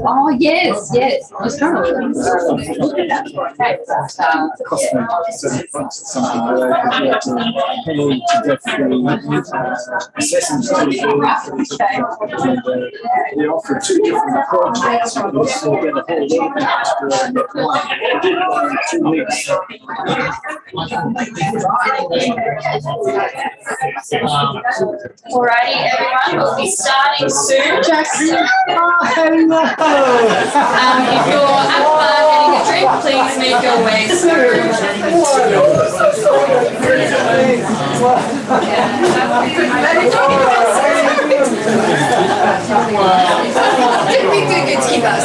Oh, yes, yes. I was trying to look at that. Cost me something where you have to pay to get the assessment. They offer two different approaches. You also get a whole load of extra and get one. I did one in 2 weeks. Alrighty, everyone, we'll be starting soon. Jackson, hello. If you're at the bar getting a drink, please make your way through. Didn't we do good to keep us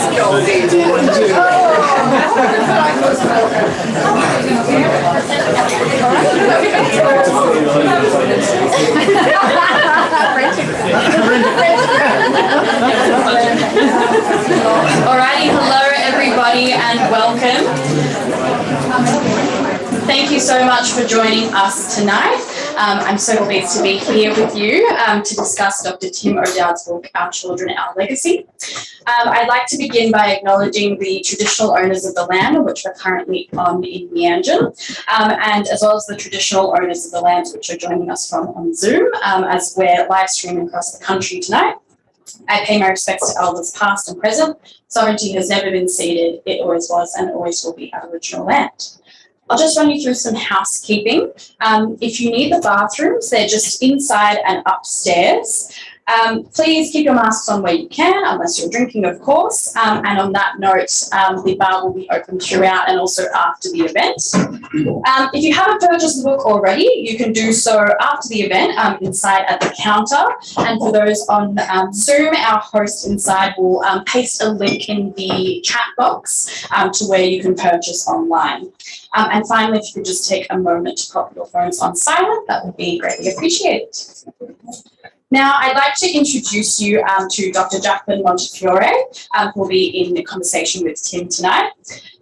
Alrighty, hello everybody and welcome. Thank you so much for joining us tonight. I'm so pleased to be here with you to discuss Dr. Tim O'Dowd's book, Our Children, Our Legacy. I'd like to begin by acknowledging the traditional owners of the land on which we're currently on in Meanjin, and as well as the traditional owners of the lands which are joining us from on Zoom, as we're live streaming across the country tonight. I pay my respects to elders past and present. Sovereignty has never been ceded, it always was and always will be Aboriginal land. I'll just run you through some housekeeping. If you need the bathrooms, they're just inside and upstairs. Please keep your masks on where you can, unless you're drinking, of course. And on that note, the bar will be open throughout and also after the event. If you haven't purchased the book already, you can do so after the event inside at the counter. And for those on Zoom, our host inside will paste a link in the chat box to where you can purchase online. And finally, if you could just take a moment to pop your phones on silent, that would be greatly appreciated. Now, I'd like to introduce you to Dr. Jacqueline Montefiore, who will be in the conversation with Tim tonight.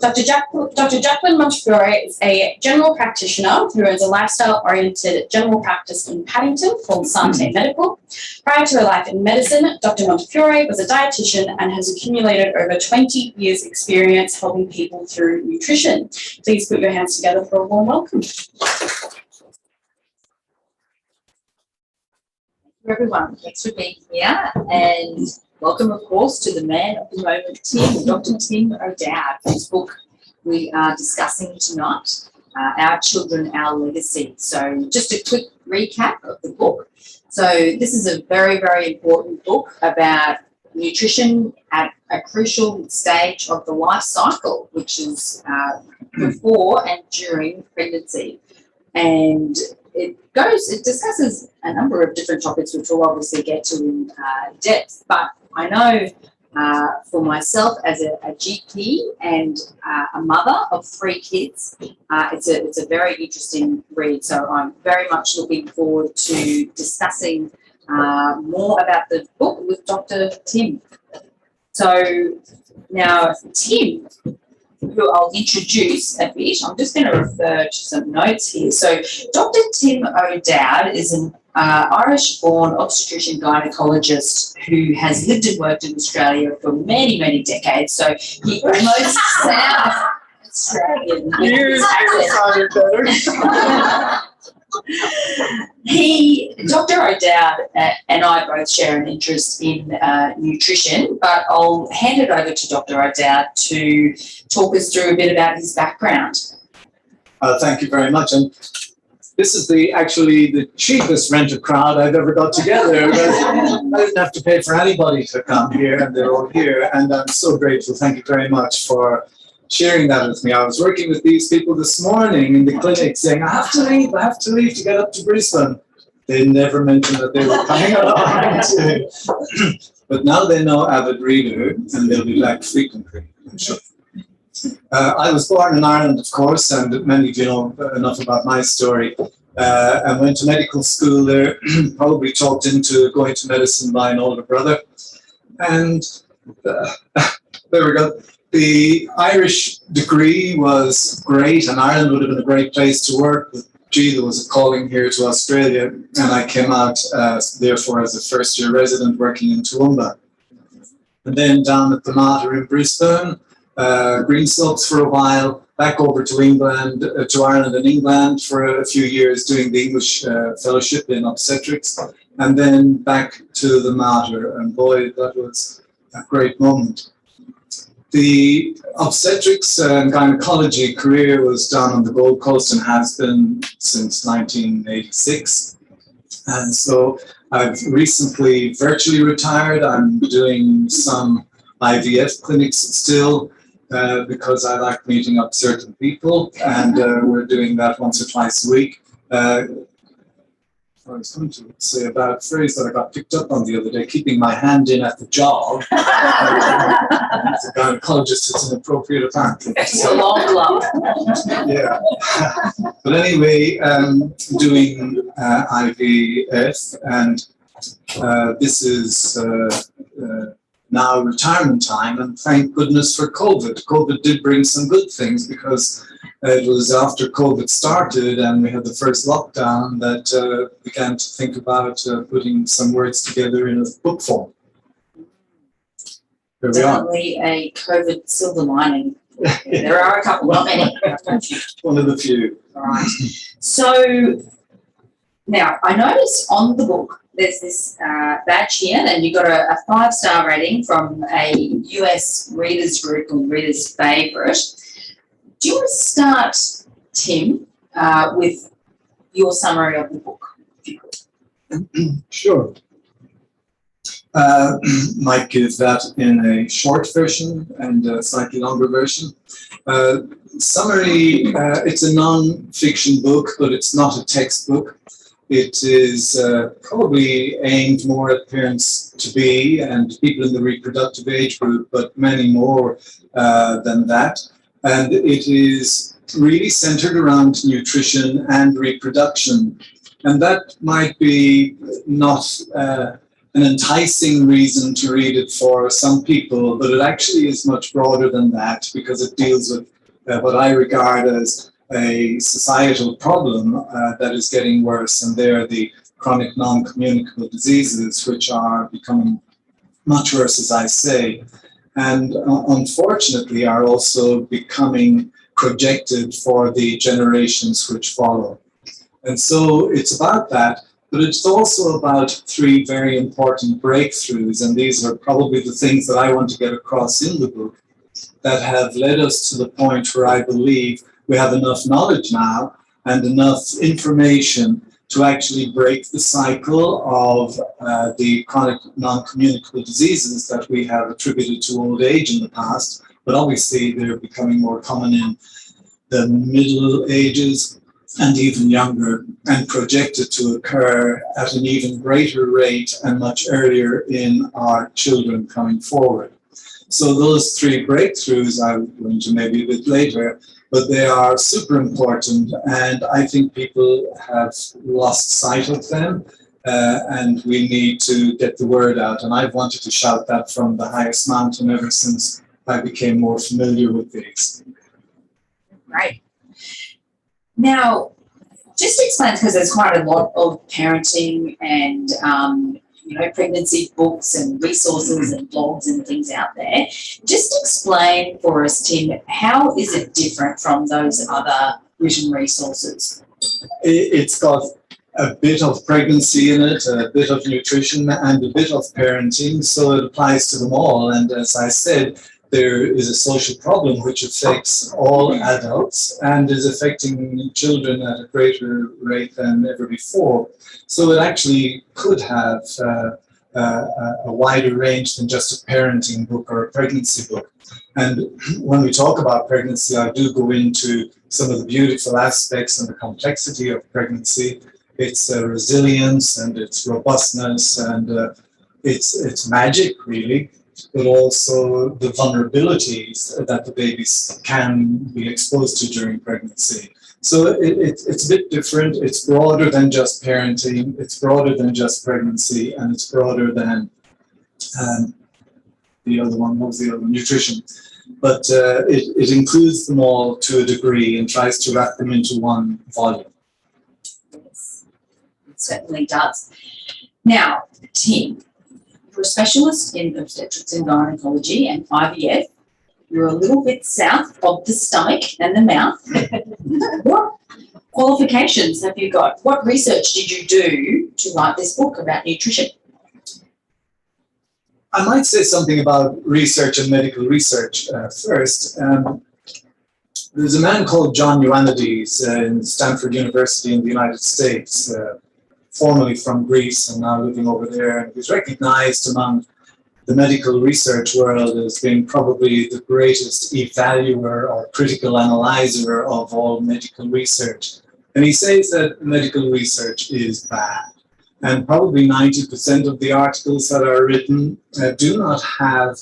Dr. Jacqueline Montefiore is a general practitioner who owns a lifestyle-oriented general practice in Paddington called Sante Medical. Prior to her life in medicine, Dr. Montefiore was a dietitian and has accumulated over 20 years' experience helping people through nutrition. Please put your hands together for a warm welcome. Everyone, thanks for being here, and welcome, of course, to the man of the moment, Tim, Dr. Tim O'Dowd, whose book we are discussing tonight, Our Children, Our Legacy. So just a quick recap of the book. So this is a very, very important book about nutrition at a crucial stage of the life cycle, which is before and during pregnancy. And it discusses a number of different topics, which we'll obviously get to in depth. But I know for myself as a GP and a mother of 3 kids, it's a very interesting read. So I'm very much looking forward to discussing more about the book with Dr. Tim. So now, Tim, who I'll introduce a bit. I'm just going to refer to some notes here. So Dr. Tim O'Dowd is an Irish-born obstetrician gynaecologist who has lived and worked in Australia for many, many decades. So he almost sounds Australian. You sounded better. Dr. O'Dowd and I both share an interest in nutrition, but I'll hand it over to Dr. O'Dowd to talk us through a bit about his background. Thank you very much. And this is actually the cheapest rented crowd I've ever got together. I didn't have to pay for anybody to come here, and they're all here. And I'm so grateful. Thank you very much for sharing that with me. I was working with these people this morning in the clinic saying, I have to leave to get up to Brisbane. They never mentioned that they were coming along. But now they know avid reader, and they'll be back frequently, I'm sure. I was born in Ireland, of course, and many of you know enough about my story. And went to medical school there, probably talked into going to medicine by an older brother. And there we go. The Irish degree was great, and Ireland would have been a great place to work. But gee, there was a calling here to Australia, and I came out therefore as a first-year resident working in Toowoomba. And then down at the Mater in Brisbane, Greenslopes for a while, back over to England, to Ireland and England for a few years doing the English fellowship in obstetrics, and then back to the Mater, and boy, that was a great moment. The obstetrics and gynaecology career was down on the Gold Coast and has been since 1986. And so I've recently virtually retired. I'm doing some IVF clinics still because I like meeting up certain people, and we're doing that once or twice a week. I was going to say about a phrase that I got picked up on the other day, keeping my hand in at the job. As a gynecologist, it's inappropriate apparently. It's a long glove. Yeah. But anyway, doing IVF, and this is now retirement time, and thank goodness for COVID. COVID did bring some good things, because it was after COVID started and we had the first lockdown that began to think about putting some words together in a book form. Here we are. Definitely a COVID silver lining. There are a couple, not many. One of the few. All right. So now I noticed on the book there's this badge here, and you got a 5-star rating from a US readers group called Readers Favourite. Do you want to start, Tim, with your summary of the book, if you could? Sure. Might give that in a short version and a slightly longer version. Summary, it's a non-fiction book, but it's not a textbook. It is probably aimed more at parents-to-be and people in the reproductive age group, but many more than that. And it is really centered around nutrition and reproduction. And that might be not an enticing reason to read it for some people, but it actually is much broader than that, because it deals with what I regard as a societal problem that is getting worse, and they're the chronic non-communicable diseases, which are becoming much worse, as I say, and unfortunately are also becoming projected for the generations which follow. And so it's about that, but it's also about 3 very important breakthroughs, and these are probably the things that I want to get across in the book, that have led us to the point where I believe we have enough knowledge now and enough information to actually break the cycle of the chronic non-communicable diseases that we have attributed to old age in the past, but obviously they're becoming more common in the middle ages and even younger, and projected to occur at an even greater rate and much earlier in our children coming forward. So those 3 breakthroughs I'm going to maybe a bit later, but they are super important, and I think people have lost sight of them, and we need to get the word out. And I've wanted to shout that from the highest mountain ever since I became more familiar with these. Right. Now, just explain, because there's quite a lot of parenting and pregnancy books and resources and blogs and things out there. Just explain for us, Tim, how is it different from those other written resources? It's got a bit of pregnancy in it, a bit of nutrition, and a bit of parenting, so it applies to them all. And as I said, there is a social problem which affects all adults and is affecting children at a greater rate than ever before. So it actually could have a wider range than just a parenting book or a pregnancy book. And when we talk about pregnancy, I do go into some of the beautiful aspects and the complexity of pregnancy. Its resilience and its robustness, and its magic, really. but also the vulnerabilities that the babies can be exposed to during pregnancy. So it's a bit different. It's broader than just parenting. It's broader than just pregnancy, and it's broader than the other one. What was the other one? Nutrition. But it includes them all to a degree and tries to wrap them into one volume. Yes, it certainly does. Now, Tim, you're a specialist in obstetrics and gynecology and IVF. You're a little bit south of the stomach and the mouth. What qualifications have you got? What research did you do to write this book about nutrition? I might say something about research and medical research first. There's a man called John Ioannidis in Stanford University in the United States, formerly from Greece and now living over there. And he's recognized among the medical research world as being probably the greatest evaluator or critical analyzer of all medical research. And he says that medical research is bad. And probably 90% of the articles that are written do not have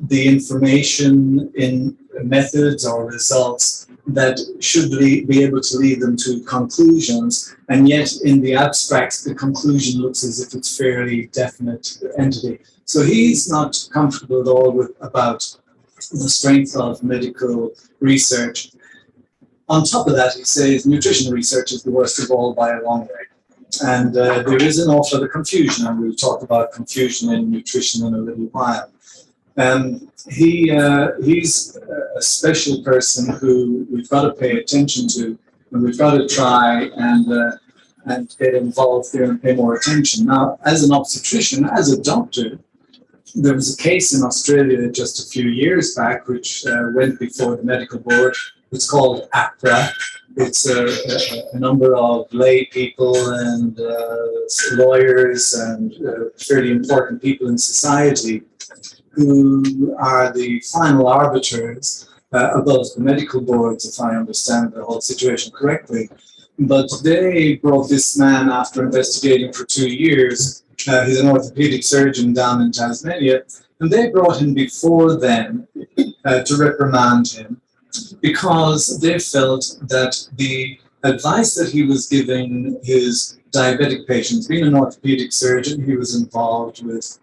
the information in methods or results that should be able to lead them to conclusions. And yet in the abstract, the conclusion looks as if it's fairly definite entity. So he's not comfortable at all about the strength of medical research. On top of that, he says nutrition research is the worst of all by a long way. And there is an awful lot of confusion, and we'll talk about confusion in nutrition in a little while. He's a special person who we've got to pay attention to, and we've got to try and get involved there and pay more attention. Now, as an obstetrician, as a doctor, there was a case in Australia just a few years back which went before the medical board. It's called APRA. It's a number of lay people and lawyers and fairly important people in society who are the final arbiters above the medical boards, if I understand the whole situation correctly. But they brought this man after investigating for 2 years. He's an orthopedic surgeon down in Tasmania, and they brought him before them to reprimand him, because they felt that the advice that he was giving his diabetic patients, being an orthopedic surgeon, he was involved with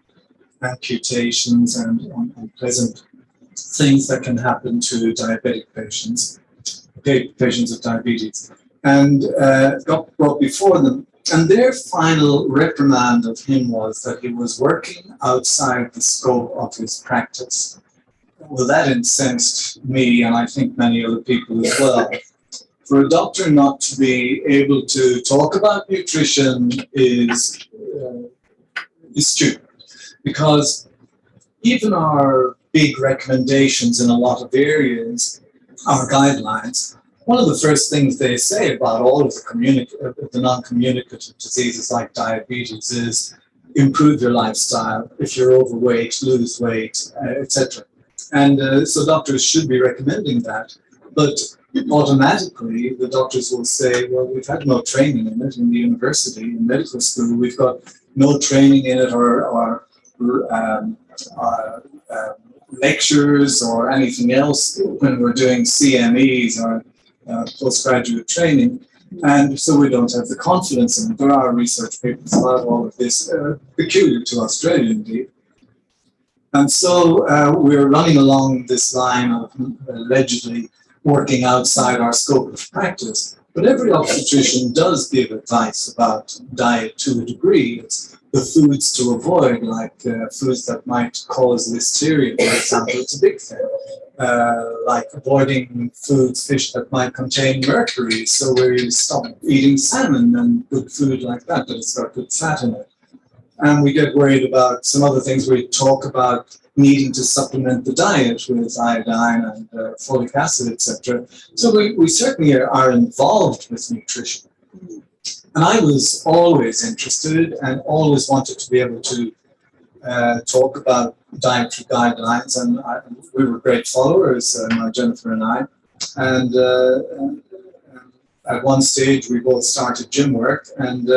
amputations and unpleasant things that can happen to diabetic patients, patients with diabetes, and got brought before them. And their final reprimand of him was that he was working outside the scope of his practice. Well, that incensed me, and I think many other people as well. For a doctor not to be able to talk about nutrition is stupid, because even our big recommendations in a lot of areas, our guidelines, one of the first things they say about all of the non-communicative diseases like diabetes is improve your lifestyle. If you're overweight, lose weight, etc. And so doctors should be recommending that. But automatically, the doctors will say, well, we've had no training in it in the university, in medical school. We've got no training in it or lectures or anything else when we're doing CMEs or postgraduate training. And so we don't have the confidence in it. There are research papers about all of this, peculiar to Australia indeed. And so we're running along this line of allegedly working outside our scope of practice. But every obstetrician does give advice about diet to a degree. It's the foods to avoid, like foods that might cause listeria, for example. It's a big thing. Like avoiding foods, fish that might contain mercury. So we stop eating salmon and good food like that it's got good fat in it. And we get worried about some other things. We talk about needing to supplement the diet with iodine and folic acid, etc. So we certainly are involved with nutrition. And I was always interested and always wanted to be able to talk about dietary guidelines. And we were great followers, Jennifer and I. And at one stage, we both started gym work. And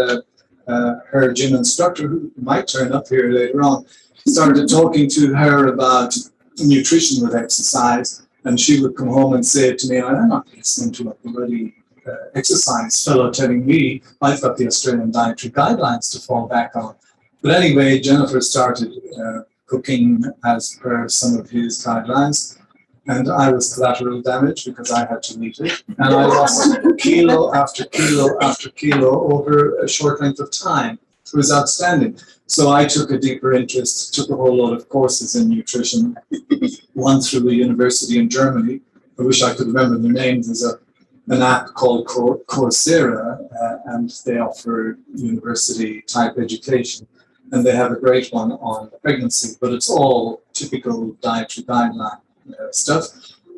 her gym instructor, who might turn up here later on, started talking to her about nutrition with exercise, and she would come home and say to me, I'm not listening to what the bloody exercise fellow telling me, I've got the Australian dietary guidelines to fall back on. But anyway, Jennifer started cooking as per some of his guidelines, and I was collateral damage because I had to eat it, and I lost kilo after kilo after kilo over a short length of time. It was outstanding. So I took a deeper interest, took a whole lot of courses in nutrition, one through a university in Germany. I wish I could remember the name. There's an app called Coursera, and they offer university-type education. And they have a great one on pregnancy, but it's all typical dietary guideline stuff.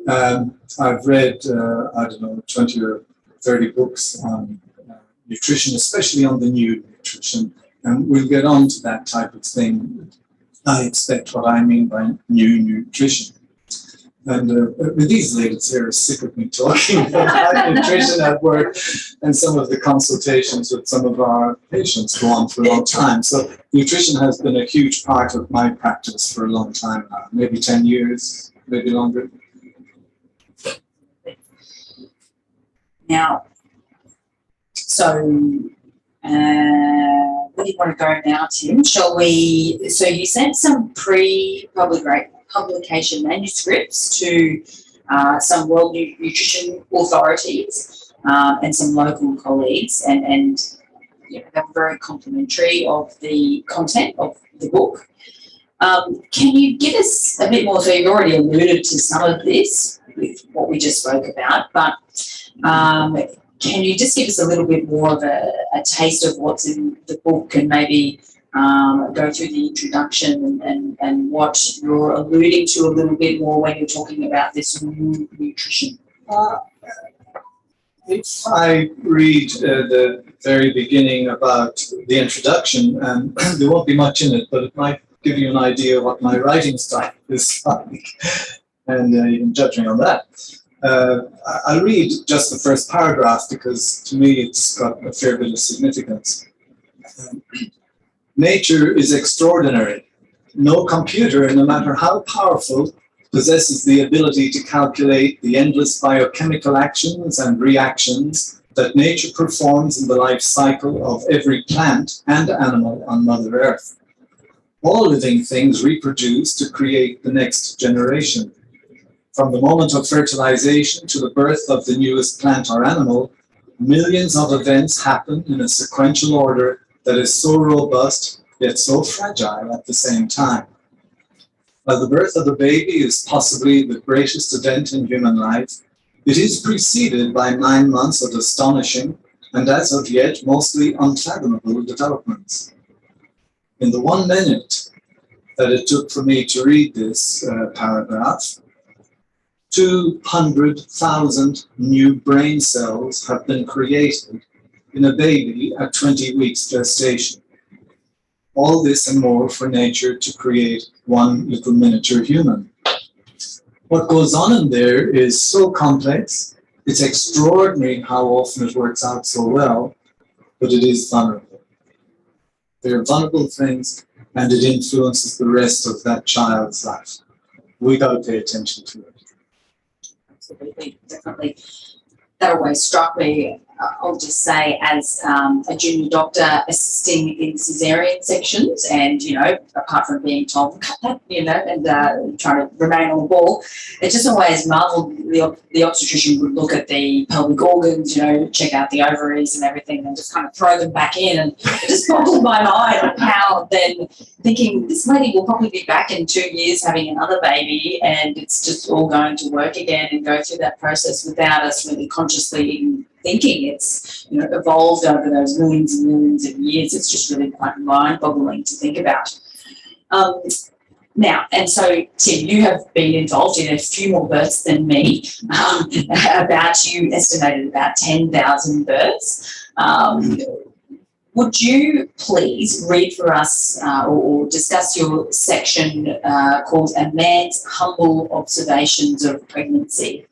I've read, 20 or 30 books on nutrition, especially on the new nutrition. And we'll get on to that type of thing. I expect what I mean by new nutrition. And these ladies here are sick of me talking about nutrition at work, and some of the consultations with some of our patients go on for a long time. So nutrition has been a huge part of my practice for a long time now, maybe 10 years, maybe longer. Now, so where do you want to go now, Tim? Shall we? So you sent some pre-publication manuscripts to some World Nutrition authorities and some local colleagues, and you know, they were very complimentary of the content of the book. Can you give us a bit more? So you've already alluded to some of this with what we just spoke about, but can you just give us a little bit more of a taste of what's in the book, and maybe go through the introduction and what you're alluding to a little bit more when you're talking about this new nutrition? If I read the very beginning about the introduction, and there won't be much in it, but it might give you an idea of what my writing style is like, and you can judge me on that. I'll read just the first paragraph because to me it's got a fair bit of significance. Nature is extraordinary. No computer, no matter how powerful, possesses the ability to calculate the endless biochemical actions and reactions that nature performs in the life cycle of every plant and animal on Mother Earth. All living things reproduce to create the next generation. From the moment of fertilization to the birth of the newest plant or animal, millions of events happen in a sequential order that is so robust yet so fragile at the same time. While the birth of the baby is possibly the greatest event in human life, it is preceded by 9 months of astonishing and as of yet mostly unfathomable developments. In the 1 minute that it took for me to read this paragraph, 200,000 new brain cells have been created in a baby at 20 weeks gestation. All this and more for nature to create one little miniature human. What goes on in there is so complex, it's extraordinary how often it works out so well, but it is vulnerable. They're vulnerable things, and it influences the rest of that child's life. We got to pay attention to it. Absolutely, definitely. That always struck me, I'll just say, as a junior doctor assisting in caesarean sections, and, you know, apart from being told, cut that, you know, and trying to remain on the ball, it just always marvelled the obstetrician would look at the pelvic organs, you know, check out the ovaries and everything, and just kind of throw them back in. And it just boggled my mind how then thinking this lady will probably be back in 2 years having another baby, and it's just all going to work again and go through that process without us really consciously thinking. It's, you know, evolved over those millions and millions of years. It's just really quite mind-boggling to think about. Now, and so, Tim, you have been involved in a few more births than me. You estimated about 10,000 births. Would you please read for us or discuss your section called A Man's Humble Observations of Pregnancy?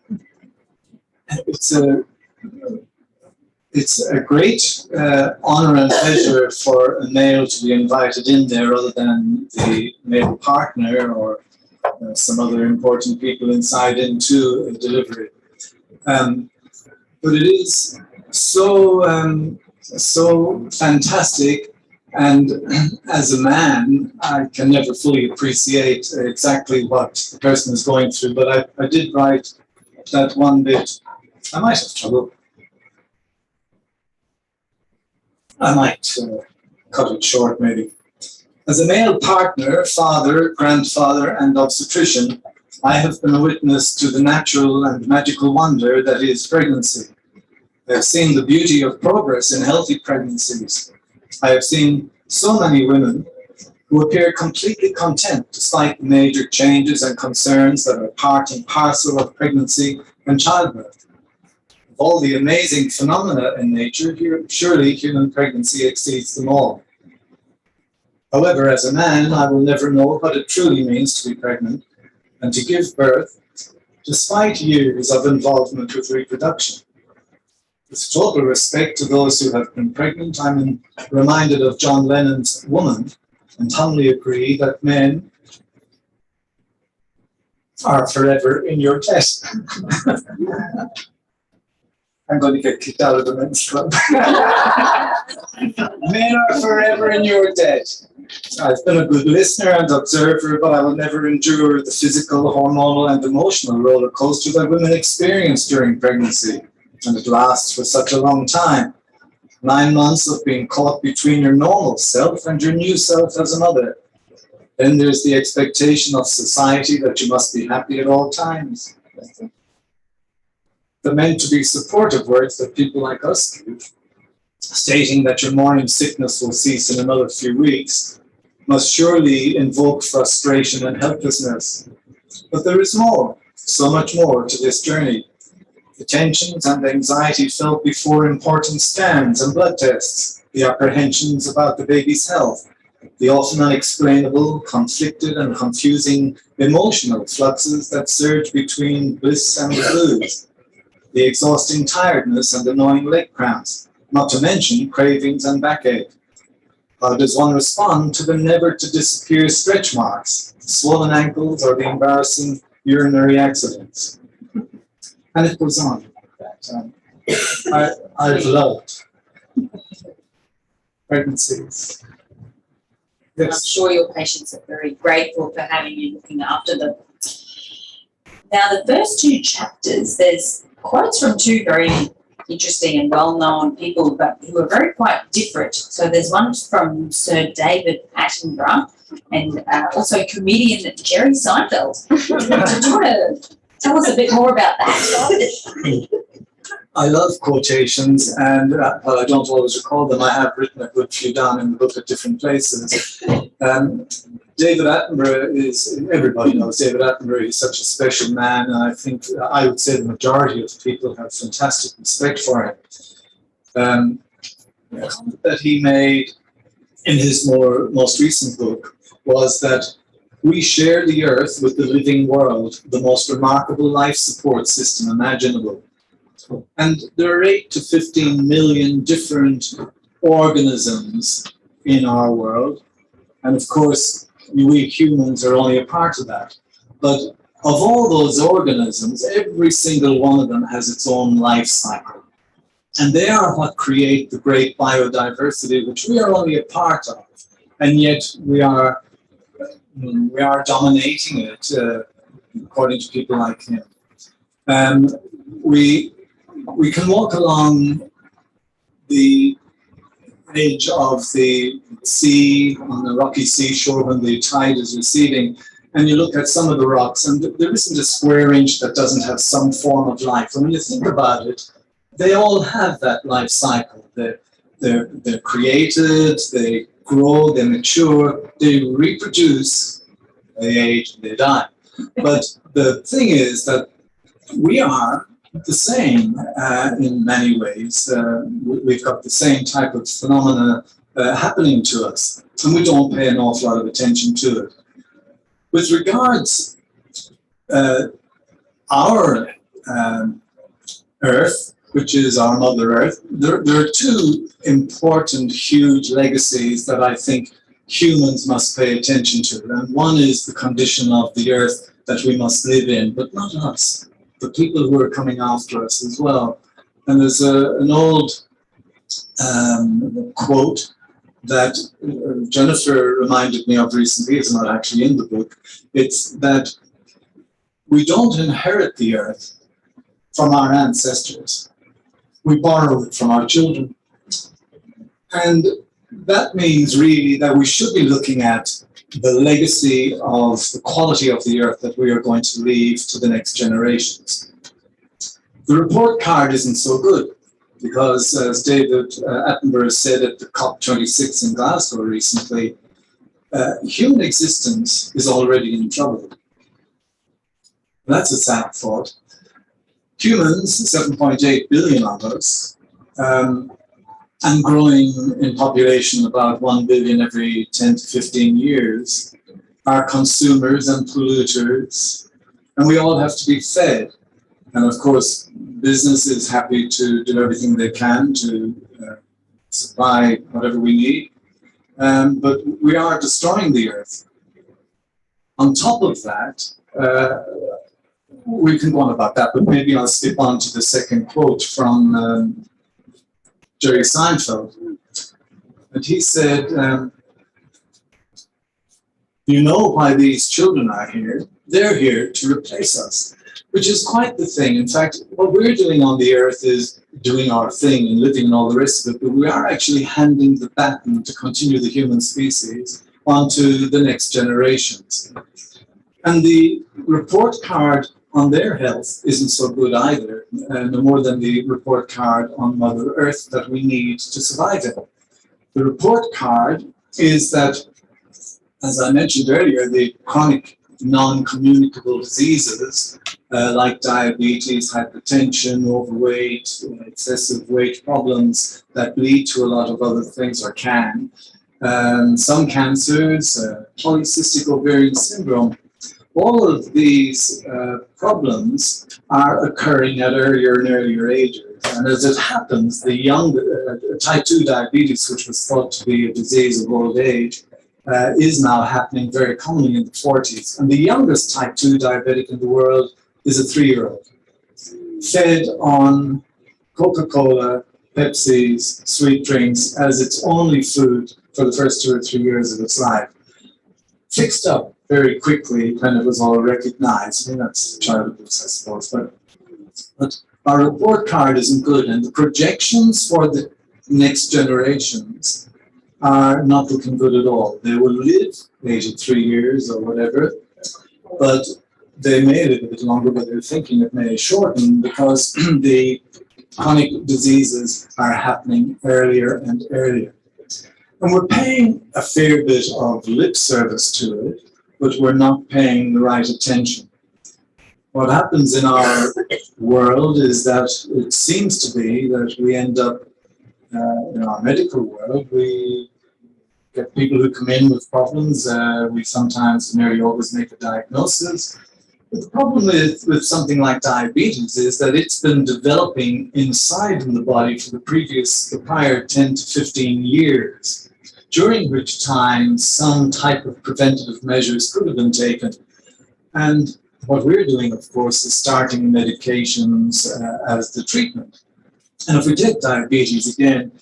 it's a great honor and pleasure for a male to be invited in there other than the male partner or some other important people inside into a delivery. But it is so fantastic, and as a man, I can never fully appreciate exactly what the person is going through, but I did write that one bit. I might have trouble. I might cut it short, maybe. As a male partner, father, grandfather, and obstetrician, I have been a witness to the natural and magical wonder that is pregnancy. I have seen the beauty of progress in healthy pregnancies. I have seen so many women who appear completely content despite the major changes and concerns that are part and parcel of pregnancy and childbirth. Of all the amazing phenomena in nature, surely human pregnancy exceeds them all. However, as a man, I will never know what it truly means to be pregnant and to give birth, despite years of involvement with reproduction. With total respect to those who have been pregnant, I'm reminded of John Lennon's Woman, and humbly agree that men are forever in your debt. I'm going to get kicked out of the men's club. Men are forever in your debt. I've been a good listener and observer, but I will never endure the physical, hormonal, and emotional roller coaster that women experience during pregnancy. And it lasts for such a long time. 9 months of being caught between your normal self and your new self as a mother. Then there's the expectation of society that you must be happy at all times. The meant to be supportive words that people like us give, stating that your morning sickness will cease in another few weeks, must surely invoke frustration and helplessness. But there is more, so much more to this journey. The tensions and anxiety felt before important scans and blood tests, the apprehensions about the baby's health, the often unexplainable, conflicted and confusing emotional fluxes that surge between bliss and the blues, the exhausting tiredness and annoying leg cramps, not to mention cravings and backache. How does one respond to the never-to-disappear stretch marks, the swollen ankles, or the embarrassing urinary accidents? And it goes on. I've loved pregnancies. I'm sure your patients are very grateful for having you looking after them. Now, the first two chapters, there's quotes from two very interesting and well-known people, but who are very quite different. So there's one from Sir David Attenborough and also comedian Jerry Seinfeld. Do you want to tell us a bit more about that? I love quotations, and while I don't always recall them, I have written a good few down in the book at different places. David Attenborough is, everybody knows David Attenborough, he's such a special man, and I think I would say the majority of people have fantastic respect for him. The comment that he made in his most recent book was that we share the earth with the living world, the most remarkable life support system imaginable. And there are 8 to 15 million different organisms in our world. And of course, we humans are only a part of that. But of all those organisms, every single one of them has its own life cycle. And they are what create the great biodiversity, which we are only a part of. And yet we are dominating it, according to people like him. We can walk along the edge of the sea, on the rocky seashore when the tide is receding, and you look at some of the rocks, and there isn't a square inch that doesn't have some form of life. And when you think about it, they all have that life cycle. They're created, they grow, they mature, they reproduce, they age, they die. But the thing is that we are the same in many ways. We've got the same type of phenomena happening to us, and we don't pay an awful lot of attention to it. With regards our Earth, which is our Mother Earth, there are two important, huge legacies that I think humans must pay attention to. And one is the condition of the Earth that we must live in, but not us, the people who are coming after us as well. And there's an old quote that Jennifer reminded me of recently. It's not actually in the book. It's that we don't inherit the Earth from our ancestors. We borrow it from our children. And that means really that we should be looking at the legacy of the quality of the Earth that we are going to leave to the next generations. The report card isn't so good because, as David Attenborough said at the COP26 in Glasgow recently, human existence is already in trouble. That's a sad thought. Humans, 7.8 billion of us, and growing in population about 1 billion every 10 to 15 years, are consumers and polluters, and we all have to be fed. And of course, business is happy to do everything they can to supply whatever we need, but we are destroying the Earth. On top of that, we can go on about that, but maybe I'll skip on to the second quote from Jerry Seinfeld. And he said, you know why these children are here? They're here to replace us, which is quite the thing. In fact, what we're doing on the Earth is doing our thing and living and all the rest of it, but we are actually handing the baton to continue the human species onto the next generations. And the report card on their health isn't so good either, no more than the report card on Mother Earth that we need to survive it. The report card is that, as I mentioned earlier, the chronic non-communicable diseases like diabetes, hypertension, overweight, excessive weight problems that lead to a lot of other things, or can. Some cancers, polycystic ovarian syndrome. All of these problems are occurring at earlier and earlier ages. And as it happens, the young type 2 diabetes, which was thought to be a disease of old age, is now happening very commonly in the 40s. And the youngest type 2 diabetic in the world is a 3-year-old, fed on Coca-Cola, Pepsi's, sweet drinks as its only food for the first 2 or 3 years of its life. Fixed up very quickly when it was all recognized. I mean, that's child abuse, I suppose. But our report card isn't good, and the projections for the next generations are not looking good at all. They will live 83 years or whatever, but they may live a bit longer, but they're thinking it may shorten because the chronic diseases are happening earlier and earlier. And we're paying a fair bit of lip service to it, but we're not paying the right attention. What happens in our world is that it seems to be that we end up, in our medical world, we get people who come in with problems. We sometimes nearly always make a diagnosis. But the problem with something like diabetes is that it's been developing inside in the body for the prior 10 to 15 years, during which time some type of preventative measures could have been taken. And what we're doing, of course, is starting medications as the treatment. And if we take diabetes again,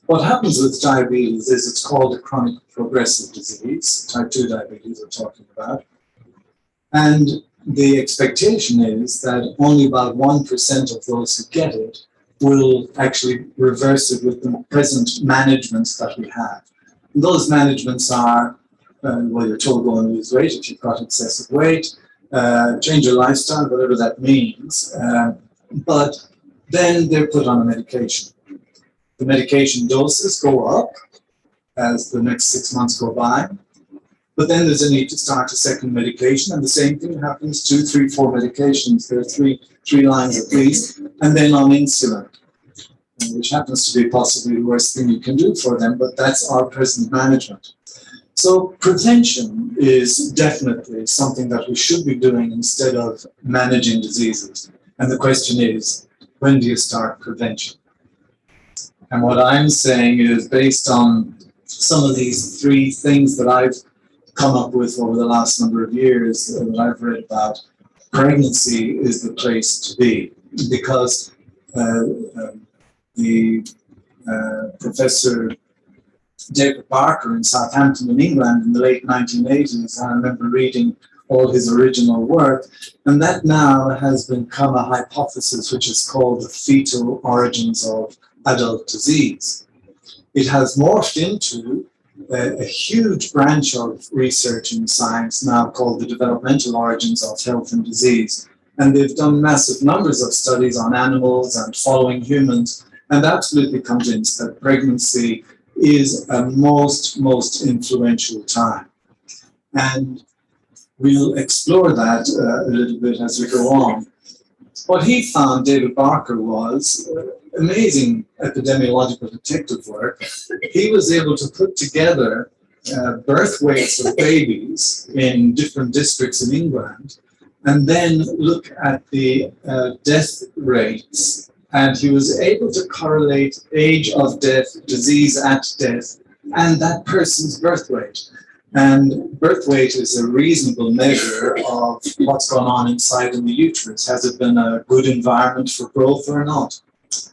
what happens with diabetes is it's called a chronic progressive disease, type 2 diabetes we're talking about. And the expectation is that only about 1% of those who get it will actually reverse it with the present managements that we have. And those managements are, well, you're told go and lose weight if you've got excessive weight, change your lifestyle, whatever that means. But then they're put on a medication. The medication doses go up as the next 6 months go by. But then there's a need to start a second medication, and the same thing happens, 2, 3, 4 medications. There are three lines at least, and then on insulin, which happens to be possibly the worst thing you can do for them, but that's our present management. So prevention is definitely something that we should be doing instead of managing diseases. And the question is, when do you start prevention? And what I'm saying is, based on some of these three things that I've come up with over the last number of years that I've read about, pregnancy is the place to be, because Professor David Barker in Southampton in England in the late 1980s, I remember reading all his original work, and that now has become a hypothesis which is called the fetal origins of adult disease. It has morphed into a huge branch of research in science now called the developmental origins of health and disease. And they've done massive numbers of studies on animals and following humans, and absolutely convinced that pregnancy is a most influential time. And we'll explore that a little bit as we go on. What he found, David Barker, was amazing epidemiological detective work. He was able to put together birth weights of babies in different districts in England, and then look at the death rates. And he was able to correlate age of death, disease at death, and that person's birth weight. And birth weight is a reasonable measure of what's going on inside in the uterus. Has it been a good environment for growth or not?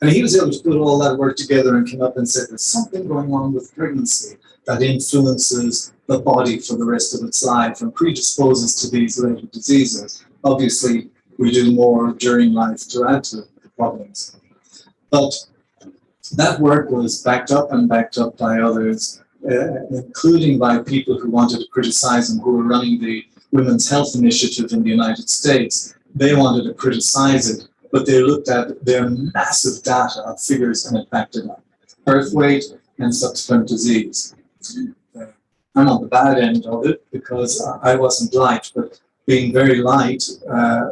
And he was able to put all that work together and came up and said, there's something going on with pregnancy that influences the body for the rest of its life and predisposes to these later diseases. Obviously, we do more during life to add to the problems. But that work was backed up by others, including by people who wanted to criticize him, who were running the Women's Health Initiative in the United States. They wanted to criticize it, but they looked at their massive data of figures and it backed it up. Birth weight and subsequent disease. I'm on the bad end of it because I wasn't light, but being very light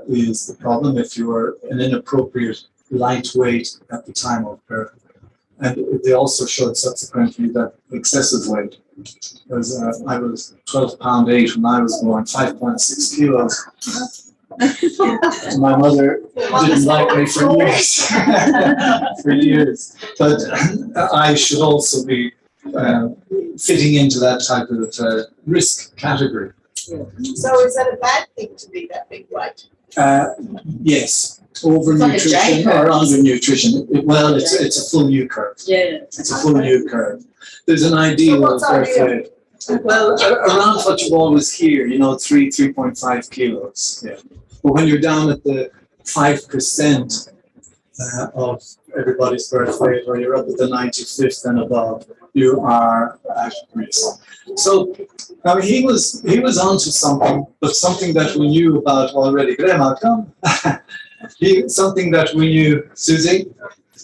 is the problem if you are an inappropriate lightweight at the time of birth. And they also showed subsequently that excessive weight, because I was 12 pound 8 when I was born, 5.6 kilos. My mother didn't like me for years, for years. But I should also be fitting into that type of risk category. So is that a bad thing to be that big weight? Yes. Overnutrition or undernutrition. Well, it's a full U curve. Yeah. It's a full U curve. There's an ideal of birth weight. Well, around what you always hear, 3.5 kilos. Yeah. But when you're down at the 5% of everybody's birth weight, or you're up at the 95th and above, you are at risk. So he was onto something, but something that we knew about already. Graham, I'll come. Something that we knew, Susie,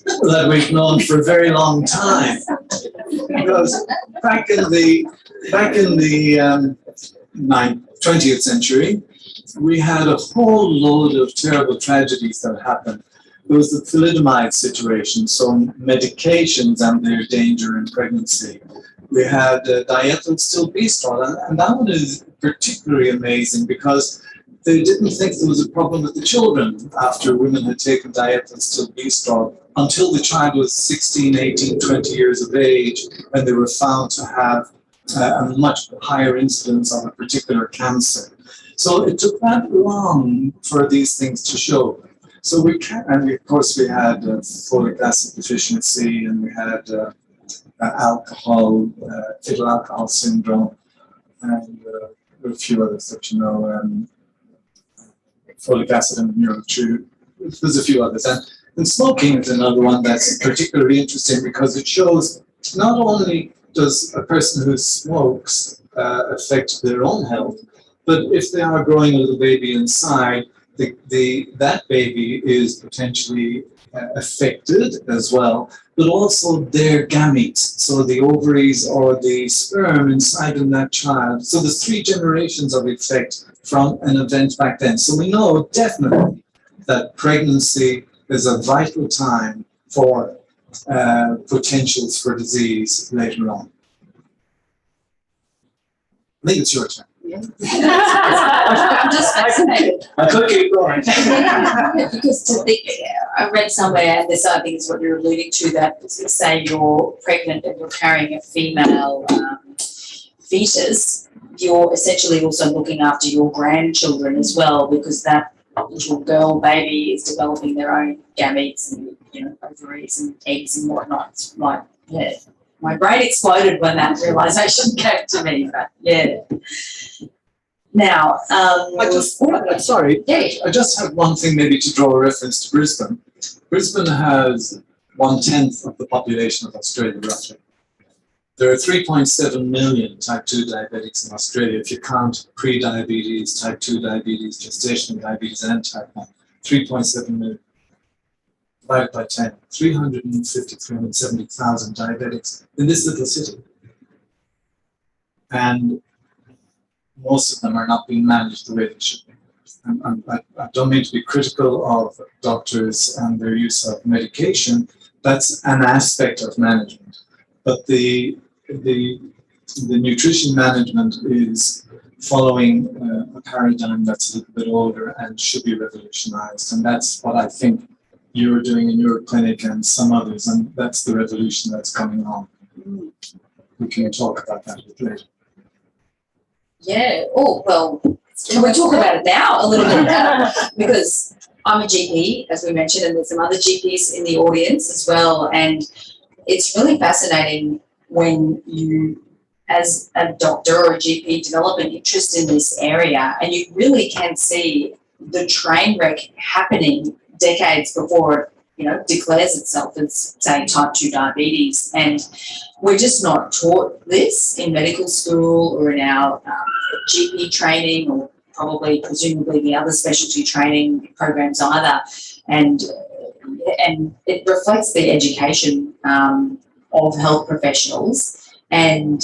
that we've known for a very long time. Because back in the 20th century, we had a whole load of terrible tragedies that happened. There was the thalidomide situation, so medications and their danger in pregnancy. We had diethylstilbestrol, and that one is particularly amazing because they didn't think there was a problem with the children after women had taken diethylstilbestrol until the child was 16, 18, 20 years of age, when they were found to have a much higher incidence of a particular cancer. So it took that long for these things to show. So of course we had folic acid deficiency, and we had fetal alcohol syndrome, and a few others that folic acid and neurotrue. There's a few others. And smoking is another one that's particularly interesting because it shows not only does a person who smokes affect their own health, but if they are growing a little baby inside, that baby is potentially affected as well, but also their gametes, so the ovaries or the sperm inside in that child. So there's 3 generations of effect from an event back then. So we know definitely that pregnancy is a vital time for potentials for disease later on. I think it's your turn. I'm just fascinated. I could keep going. Because to think, I read somewhere, and this I think is what you're alluding to, that say you're pregnant and you're carrying a female fetus, you're essentially also looking after your grandchildren as well, because that little girl baby is developing their own gametes and, you know, ovaries and eggs and whatnot. It's like, yeah, my brain exploded when that realization came to me, but yeah. Now, Sorry, yeah, I just have one thing maybe to draw a reference to Brisbane. Brisbane has 1/10 of the population of Australia, roughly. There are 3.7 million type 2 diabetics in Australia, if you count pre-diabetes, type 2 diabetes, gestational diabetes, and type 1. 3.7 million. Divided by 10, 370,000 diabetics in this little city. And most of them are not being managed the way they should be. I don't mean to be critical of doctors and their use of medication. That's an aspect of management. But the nutrition management is following a paradigm that's a little bit older and should be revolutionized. And that's what I think you're doing in your clinic and some others, and that's the revolution that's coming on. We can talk about that a bit later. yeah. Oh, well, can we talk about it now a little bit? Because I'm a GP, as we mentioned, and there's some other GPs in the audience as well. And it's really fascinating when you, as a doctor or a GP, develop an interest in this area, and you really can see the train wreck happening decades before it, you know, declares itself as, say, type 2 diabetes. And we're just not taught this in medical school or in our GP training, or probably, presumably, the other specialty training programs either. And it reflects the education of health professionals. And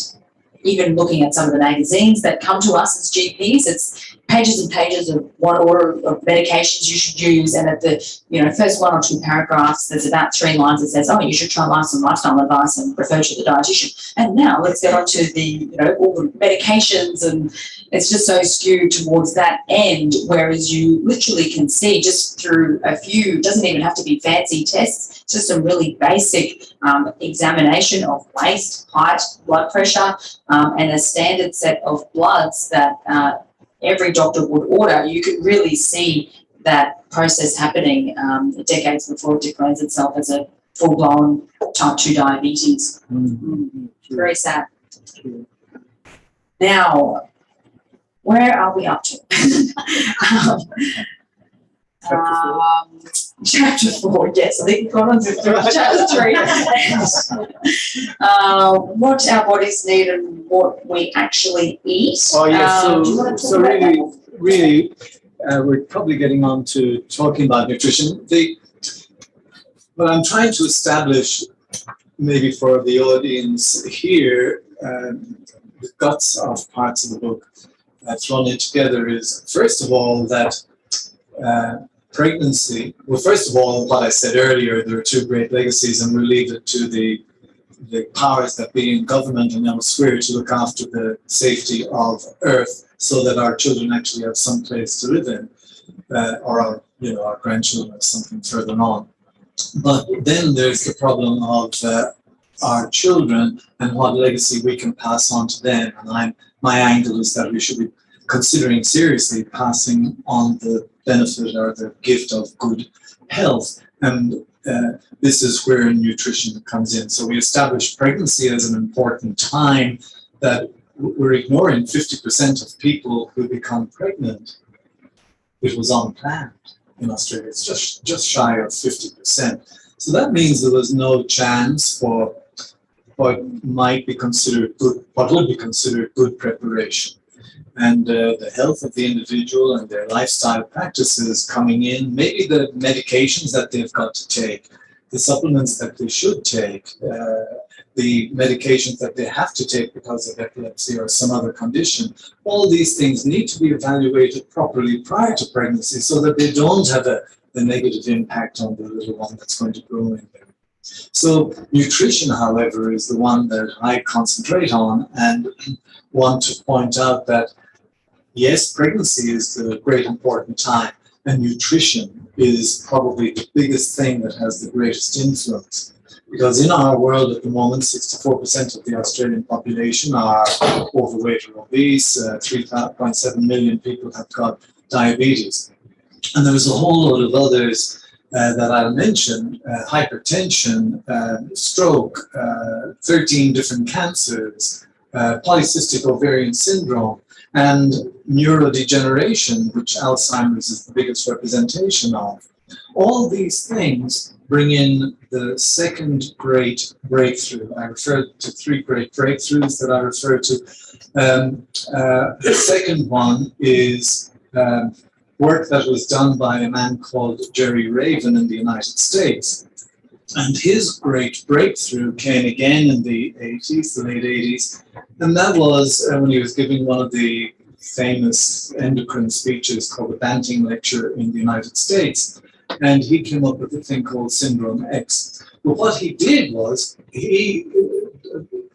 even looking at some of the magazines that come to us as GPs, it's pages and pages of what order of medications you should use, and at the, you know, first 1 or 2 paragraphs, there's about 3 lines that says, oh, you should try some lifestyle advice and refer to the dietitian. And now let's get on to the, you know, all the medications, and it's just so skewed towards that end, whereas you literally can see just through a few, doesn't even have to be fancy tests, just some really basic examination of waist, height, blood pressure, and a standard set of bloods that every doctor would order. You could really see that process happening decades before it declares itself as a full-blown type 2 diabetes. Very sad. Now, where are we up to? Chapter 4, yes, I think we've got on to chapter 3. What our bodies need and what we actually eat. Oh, yeah, do you want to talk about that? really, we're probably getting on to talking about nutrition. What I'm trying to establish, maybe for the audience here, the guts of parts of the book thrown in together is, first of all, that pregnancy, well, first of all, what I said earlier, there are 2 great legacies, and we'll leave it to the powers that be in government and elsewhere to look after the safety of Earth, so that our children actually have some place to live in, or our grandchildren have something further on. But then there's the problem of our children and what legacy we can pass on to them. And my angle is that we should be considering seriously passing on the benefit or the gift of good health. And this is where nutrition comes in. So we established pregnancy as an important time, that we're ignoring 50% of people who become pregnant. It was unplanned in Australia. It's just shy of 50%. So that means there was no chance for what would be considered good preparation. And the health of the individual and their lifestyle practices coming in, maybe the medications that they've got to take, the supplements that they should take, the medications that they have to take because of epilepsy or some other condition. All these things need to be evaluated properly prior to pregnancy so that they don't have a negative impact on the little one that's going to grow in there. So nutrition, however, is the one that I concentrate on, and want to point out that yes, pregnancy is the great important time, and nutrition is probably the biggest thing that has the greatest influence. Because in our world at the moment, 64% of the Australian population are overweight or obese, 3.7 million people have got diabetes. And there's a whole lot of others that I'll mention, hypertension, stroke, 13 different cancers, polycystic ovarian syndrome, and neurodegeneration, which Alzheimer's is the biggest representation of. All these things bring in the second great breakthrough. I referred to three great breakthroughs that I refer to. The second one is work that was done by a man called Jerry Raven in the United States. And his great breakthrough came again in the 80s, the late 80s, and that was when he was giving one of the famous endocrine speeches called the Banting Lecture in the United States. And he came up with a thing called Syndrome X. But what he did was, the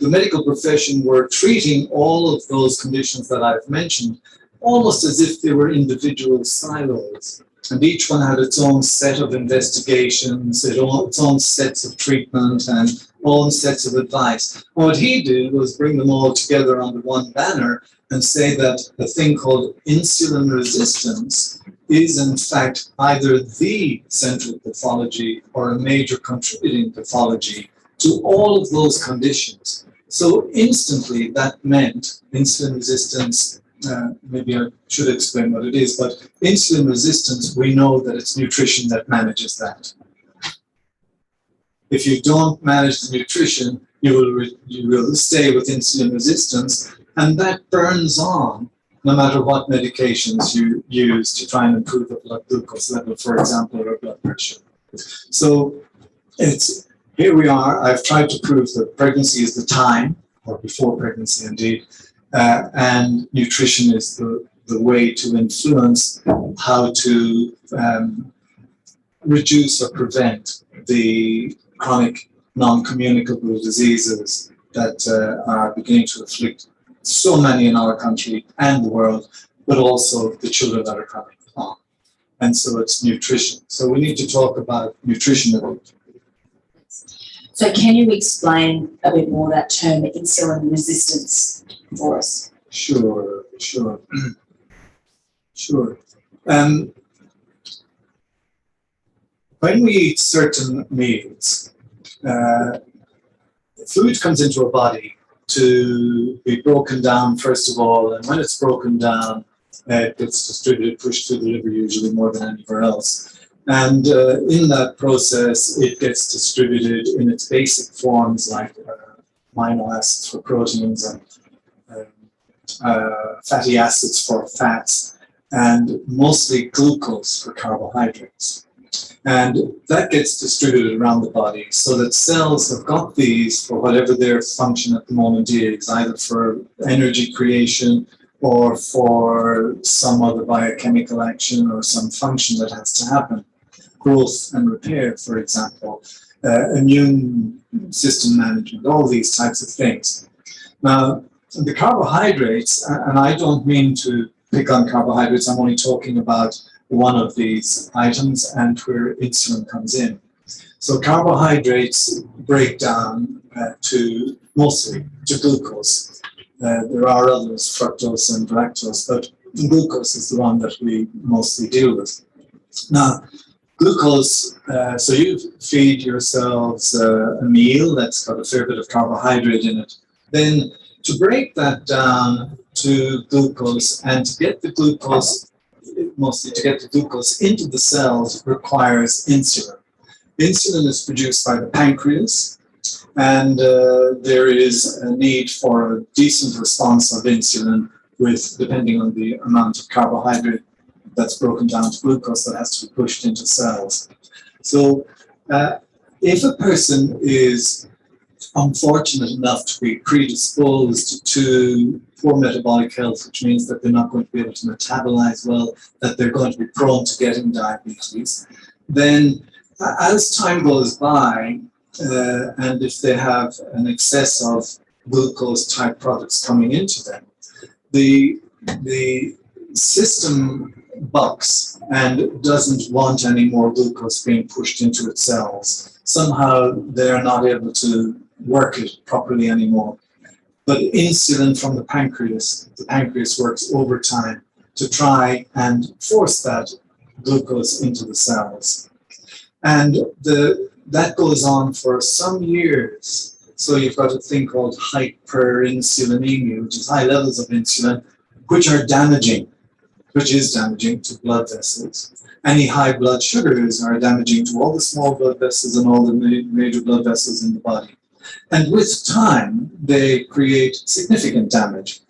medical profession were treating all of those conditions that I've mentioned almost as if they were individual silos. And each one had its own set of investigations, its own sets of treatment and own sets of advice. What he did was bring them all together under one banner and say that a thing called insulin resistance is in fact either the central pathology or a major contributing pathology to all of those conditions. So instantly that meant insulin resistance, maybe I should explain what it is, but insulin resistance, we know that it's nutrition that manages that. If you don't manage the nutrition, you will stay with insulin resistance, and that burns on no matter what medications you use to try and improve the blood glucose level, for example, or blood pressure. So here we are. I've tried to prove that pregnancy is the time, or before pregnancy indeed, and nutrition is the way to influence how to reduce or prevent the chronic non-communicable diseases that are beginning to afflict so many in our country and the world, but also the children that are coming on. And so it's nutrition. So we need to talk about nutrition a bit. So can you explain a bit more that term insulin resistance for us? Sure. When we eat certain meals, food comes into our body to be broken down first of all, and when it's broken down, it gets distributed, pushed through the liver usually more than anywhere else. And in that process, it gets distributed in its basic forms like amino acids for proteins and fatty acids for fats, and mostly glucose for carbohydrates. And that gets distributed around the body so that cells have got these for whatever their function at the moment is, either for energy creation or for some other biochemical action or some function that has to happen. Growth and repair, for example, immune system management, all these types of things. Now, the carbohydrates, and I don't mean to pick on carbohydrates, I'm only talking about one of these items and where insulin comes in. So carbohydrates break down mostly to glucose. There are others, fructose and lactose, but glucose is the one that we mostly deal with. Now, glucose, so you feed yourselves a meal that's got a fair bit of carbohydrate in it. Then to break that down to glucose and to get the glucose, mostly to get the glucose into the cells, requires insulin. Insulin is produced by the pancreas, and there is a need for a decent response of insulin with, depending on the amount of carbohydrate that's broken down to glucose that has to be pushed into cells. So if a person is unfortunate enough to be predisposed to poor metabolic health, which means that they're not going to be able to metabolize well, that they're going to be prone to getting diabetes, then as time goes by, and if they have an excess of glucose type products coming into them, the system bucks and doesn't want any more glucose being pushed into its cells. Somehow they're not able to work it properly anymore. But insulin from the pancreas works overtime to try and force that glucose into the cells. And that goes on for some years. So you've got a thing called hyperinsulinemia, which is high levels of insulin, which is damaging to blood vessels. Any high blood sugars are damaging to all the small blood vessels and all the major blood vessels in the body. And with time, they create significant damage.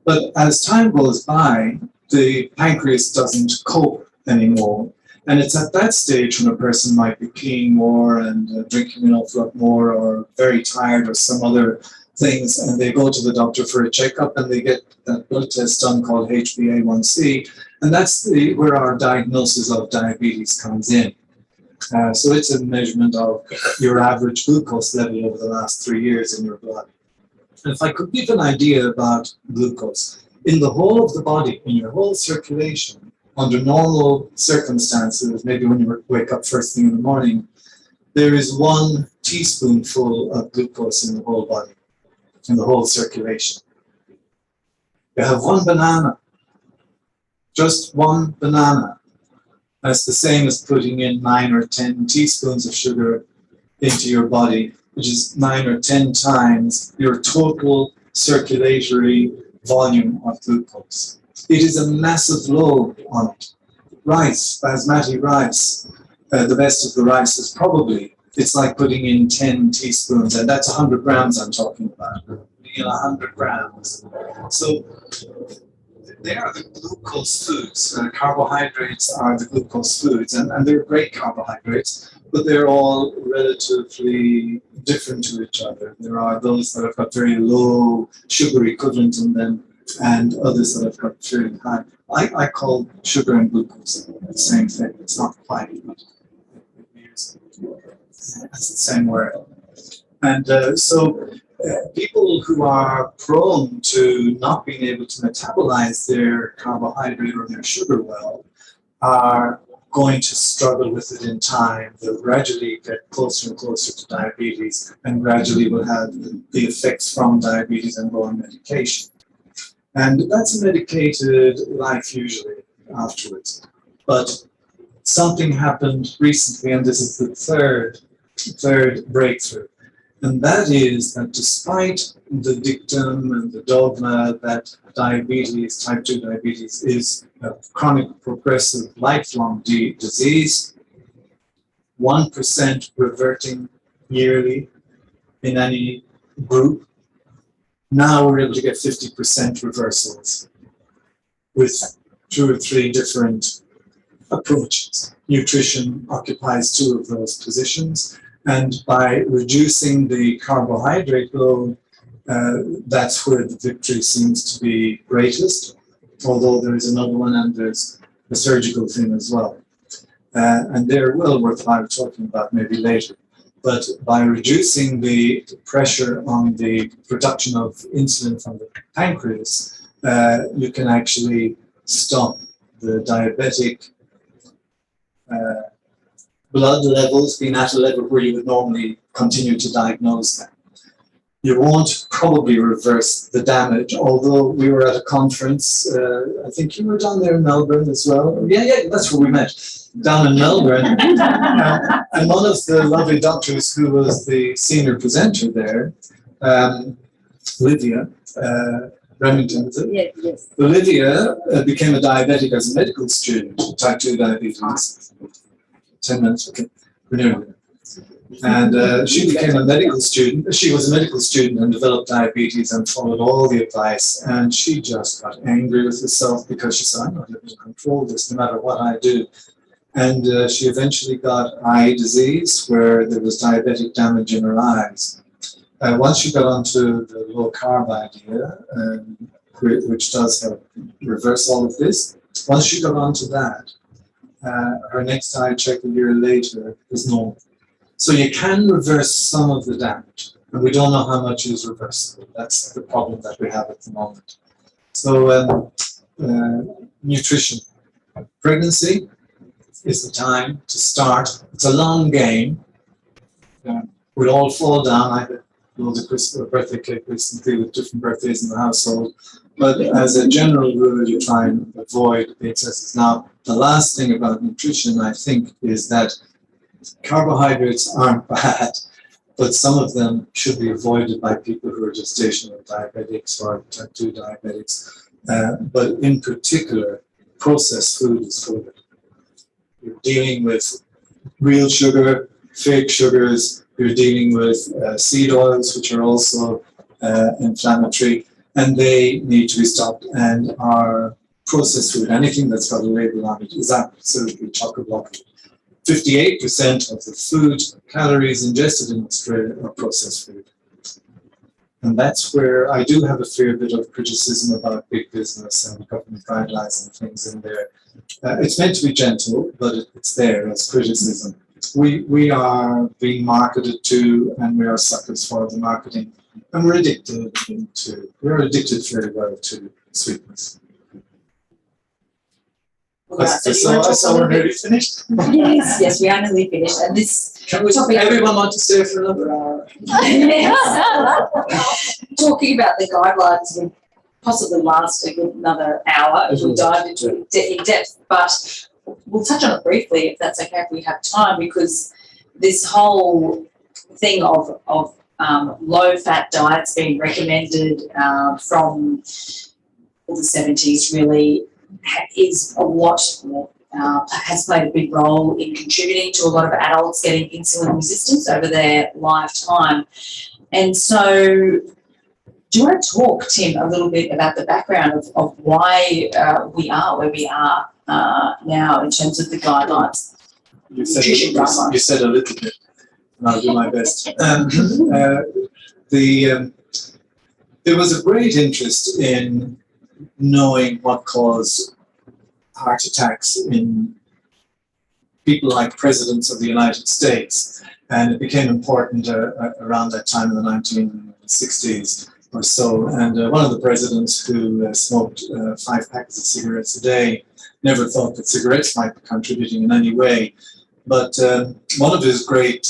But as time goes by, the pancreas doesn't cope anymore. And it's at that stage when a person might be peeing more and drinking an awful lot more, or very tired, or some other things, and they go to the doctor for a checkup and they get that blood test done called HbA1c, and that's where our diagnosis of diabetes comes in. So it's a measurement of your average glucose level over the last 3 years in your blood. And if I could give an idea about glucose, in the whole of the body, in your whole circulation, under normal circumstances, maybe when you wake up first thing in the morning, there is 1 teaspoonful of glucose in the whole body, in the whole circulation. You have 1 banana, just 1 banana. That's the same as putting in 9 or 10 teaspoons of sugar into your body, which is 9 or 10 times your total circulatory volume of glucose. It is a massive load on it. Rice, basmati rice, the best of the rice is probably, it's like putting in 10 teaspoons, and that's 100 grams I'm talking about. Putting in 100 grams. So they are the glucose foods. Carbohydrates are the glucose foods, and they're great carbohydrates, but they're all relatively different to each other. There are those that have got very low sugar equivalent in them, and others that have got fairly high. I call sugar and glucose the same thing. It's not quite, but it's the same word. And so people who are prone to not being able to metabolize their carbohydrate or their sugar well are going to struggle with it in time. They'll gradually get closer and closer to diabetes, and gradually will have the effects from diabetes and go on medication. And that's a medicated life usually afterwards. But something happened recently, and this is the third breakthrough. And that is that despite the dictum and the dogma that diabetes, type 2 diabetes, is a chronic, progressive, lifelong disease, 1% reverting yearly in any group, now we're able to get 50% reversals with 2 or 3 different approaches. Nutrition occupies 2 of those positions, and by reducing the carbohydrate load, that's where the victory seems to be greatest, although there is another one, and there's the surgical thing as well. And they're well worthwhile talking about maybe later. But by reducing the pressure on the production of insulin from the pancreas, you can actually stop the diabetic blood levels being at a level where you would normally continue to diagnose them. You won't probably reverse the damage, although we were at a conference, I think you were down there in Melbourne as well. Yeah, that's where we met, down in Melbourne. And one of the lovely doctors who was the senior presenter there, Olivia Remington, is it? Yes. Olivia became a diabetic as a medical student, type 2 diabetes. 10 minutes, okay. We're nearly there. And she became a medical student. She was a medical student and developed diabetes and followed all the advice. And she just got angry with herself because she said, I'm not able to control this no matter what I do. And she eventually got eye disease where there was diabetic damage in her eyes. Once she got onto the low carb idea, which does help reverse all of this, once she got onto that, her next eye check a year later was normal. So you can reverse some of the damage, and we don't know how much is reversible. That's the problem that we have at the moment. So nutrition. Pregnancy is the time to start. It's a long game. We'll all fall down. I had loads of birthday cake recently with different birthdays in the household. But as a general rule, you try and avoid the excesses. Now, the last thing about nutrition, I think, is that carbohydrates aren't bad, but some of them should be avoided by people who are gestational diabetics or type 2 diabetics. But in particular, processed food is full of it. You're dealing with real sugar, fake sugars, you're dealing with seed oils, which are also inflammatory, and they need to be stopped. And our processed food, anything that's got a label on it, is absolutely chock-a-block. 58% of the food calories ingested in Australia are processed food. And that's where I do have a fair bit of criticism about big business and government guidelines and things in there. It's meant to be gentle, but it's there as criticism. We are being marketed to, and we are suckers for the marketing, and we're addicted very well to sweetness. So we're nearly finished. Yes, we are nearly finished. And this topic, everyone want to stay for another hour? Talking about the guidelines would possibly last another hour if we dive into it in depth, but we'll touch on it briefly if that's okay, if we have time, because this whole thing of low-fat diets being recommended from the 70s really is a lot has played a big role in contributing to a lot of adults getting insulin resistance over their lifetime. And so do you want to talk, Tim, a little bit about the background of why we are where we are now in terms of the guidelines? You said a little bit, and I'll do my best. There was a great interest in knowing what caused heart attacks in people like presidents of the United States, and it became important around that time in the 1960s or so. And one of the presidents who smoked 5 packets of cigarettes a day never thought that cigarettes might be contributing in any way. But one of his great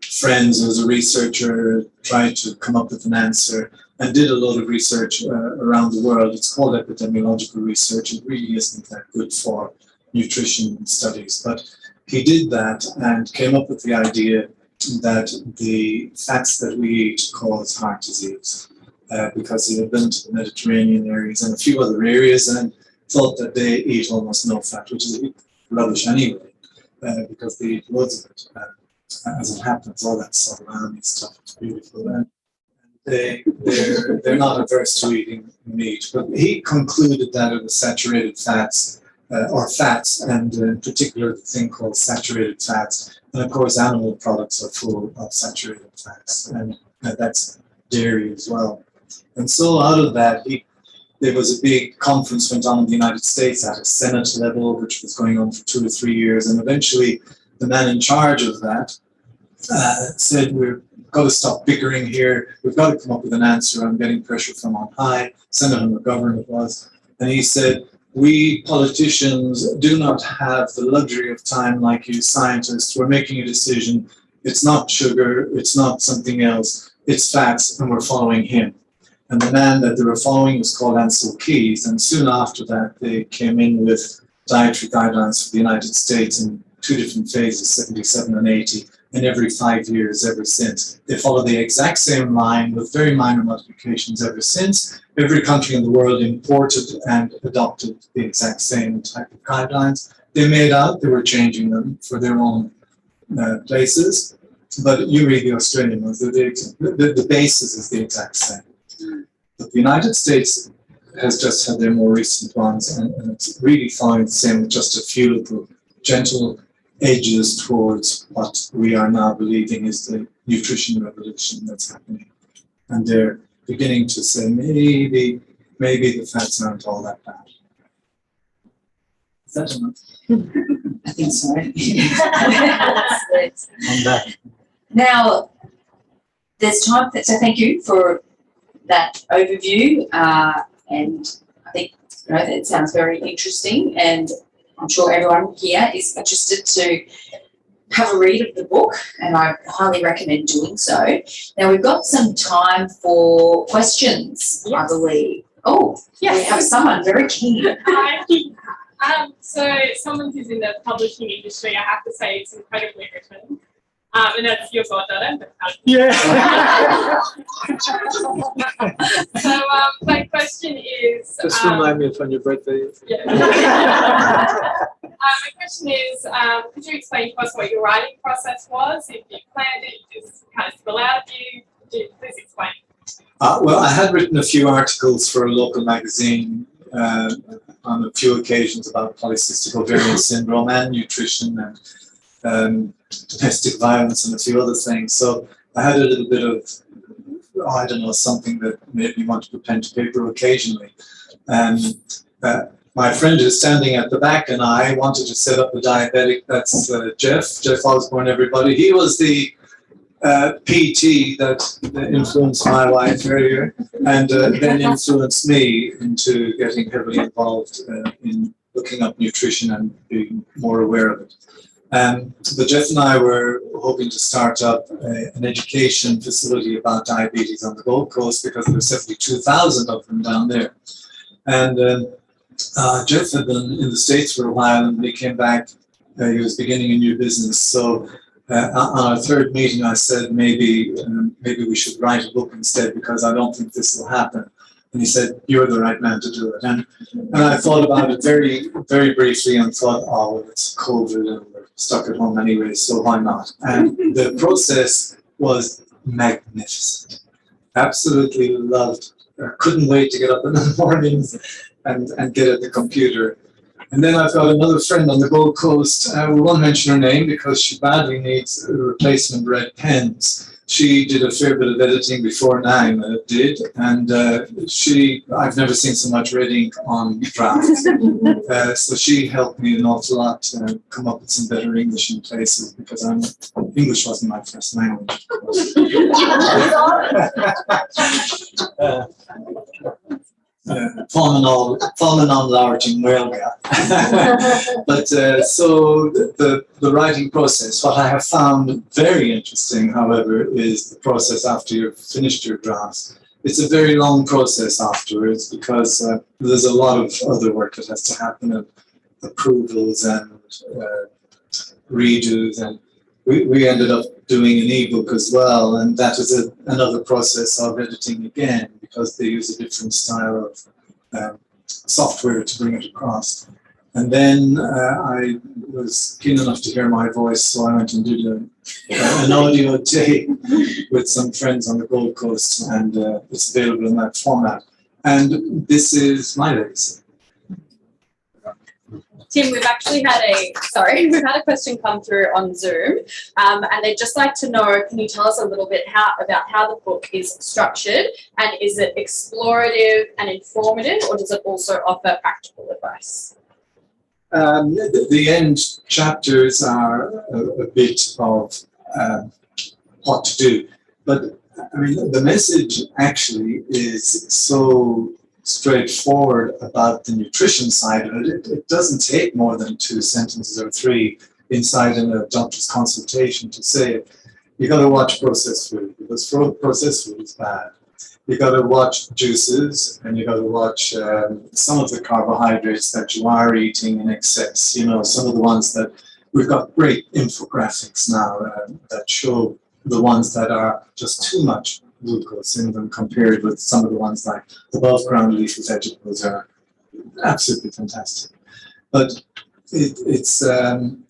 friends, who was a researcher, tried to come up with an answer and did a lot of research around the world. It's called epidemiological research. It really isn't that good for nutrition studies. But he did that and came up with the idea that the fats that we eat cause heart disease, because he had been to the Mediterranean areas and a few other areas and thought that they eat almost no fat, which is rubbish anyway, because they eat loads of it. As it happens, all that salami stuff is beautiful. And they're not averse to eating meat. But he concluded that it was saturated fats, or fats, and in particular the thing called saturated fats. And of course, animal products are full of saturated fats, and that's dairy as well. And so out of that, there was a big conference went on in the United States at a Senate level, which was going on for 2 or 3 years. And eventually, the man in charge of that said, we've got to stop bickering here. We've got to come up with an answer. I'm getting pressure from on high. Senator McGovern it was. And he said, we politicians do not have the luxury of time like you scientists. We're making a decision. It's not sugar. It's not something else. It's fats, and we're following him. And the man that they were following was called Ansel Keys. And soon after that, they came in with dietary guidelines for the United States in 2 different phases, 77 and 80. And every 5 years ever since. They follow the exact same line with very minor modifications ever since. Every country in the world imported and adopted the exact same type of guidelines. They made out they were changing them for their own places. But you read the Australian ones, the basis is the exact same. But the United States has just had their more recent ones, and it's really following the same with just a few little gentle edges towards what we are now believing is the nutrition revolution that's happening. And they're beginning to say maybe the fats aren't all that bad. Is that enough? I think so. On that. Now, there's time so thank you for that overview, and think that sounds very interesting, and I'm sure everyone here is interested to have a read of the book, and I highly recommend doing so. Now we've got some time for questions, I believe. Oh, yes. We have someone very keen. Hi. So someone who's in the publishing industry, I have to say it's incredibly written. And that's your goddaughter. Yeah. So my question is... Just remind me of when your birthday is. Yeah. My question is, could you explain to us what your writing process was? If you planned it, you just kind of spill out of you? Please explain. Well, I had written a few articles for a local magazine on a few occasions about polycystic ovarian syndrome and nutrition and domestic violence and a few other things. So I had a little bit of, I don't know, something that made me want to put pen to paper occasionally. And my friend who's standing at the back and I wanted to set up a diabetic, that's Jeff Osborne, everybody. He was the PT that influenced my wife earlier and then influenced me into getting heavily involved in looking up nutrition and being more aware of it. But Jeff and I were hoping to start up an education facility about diabetes on the Gold Coast because there are 72,000 of them down there. And Jeff had been in the States for a while, and when he came back, he was beginning a new business. So on our third meeting, I said, maybe we should write a book instead because I don't think this will happen. And he said, you're the right man to do it. And I thought about it very, very briefly and thought, oh, well, it's COVID and we're stuck at home anyway, so why not? And the process was magnificent. Absolutely loved it. Couldn't wait to get up in the mornings and get at the computer. And then I've got another friend on the Gold Coast. We won't mention her name because she badly needs replacement red pens. She did a fair bit of editing before Naima did, and I've never seen so much red ink on drafts. So she helped me an awful lot to come up with some better English in places because English wasn't my first language. Fallen on larging whalga. But so the writing process, what I have found very interesting, however, is the process after you've finished your drafts. It's a very long process afterwards because there's a lot of other work that has to happen, and approvals and redos, and we ended up doing an ebook as well, and that is another process of editing again because they use a different style of software to bring it across. And then I was keen enough to hear my voice, so I went and did an audio tape with some friends on the Gold Coast, and it's available in that format. And this is my legacy. Tim, we've actually had a question come through on Zoom, and they'd just like to know, can you tell us a little bit about how the book is structured, and is it explorative and informative, or does it also offer practical advice? The end chapters are a bit of what to do, but I mean, the message actually is so straightforward about the nutrition side of it. It doesn't take more than 2 sentences or 3 inside in a doctor's consultation to say it. You got to watch processed food because processed food is bad. You got to watch juices, and you got to watch some of the carbohydrates that you are eating in excess. You know, some of the ones that we've got great infographics now that show the ones that are just too much glucose in them compared with some of the ones like above ground leafy vegetables are absolutely fantastic. But it's in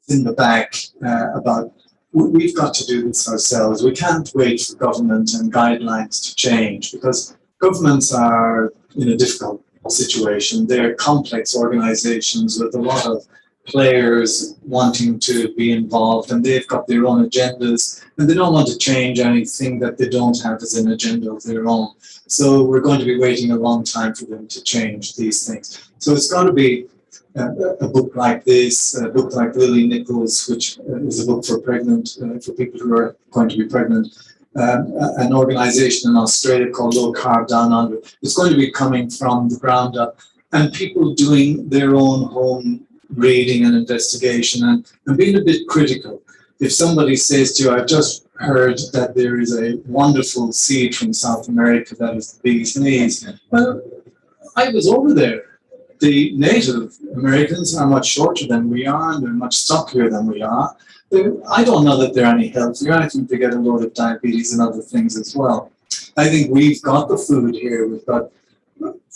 the back about we've got to do this ourselves. We can't wait for government and guidelines to change because governments are in a difficult situation. They're complex organizations with a lot of players wanting to be involved, and they've got their own agendas, and they don't want to change anything that they don't have as an agenda of their own. So we're going to be waiting a long time for them to change these things. So it's got to be a book like this, a book like Lily Nichols, which is a book for for people who are going to be pregnant, an organization in Australia called Low Carb Down Under. It's going to be coming from the ground up, and people doing their own home reading and investigation and being a bit critical. If somebody says to you, I've just heard that there is a wonderful seed from South America that is the bee's knees. Well, I was over there. The Native Americans are much shorter than we are, and they're much stockier than we are. I don't know that they're any healthier. I think they get a load of diabetes and other things as well. I think we've got the food here. We've got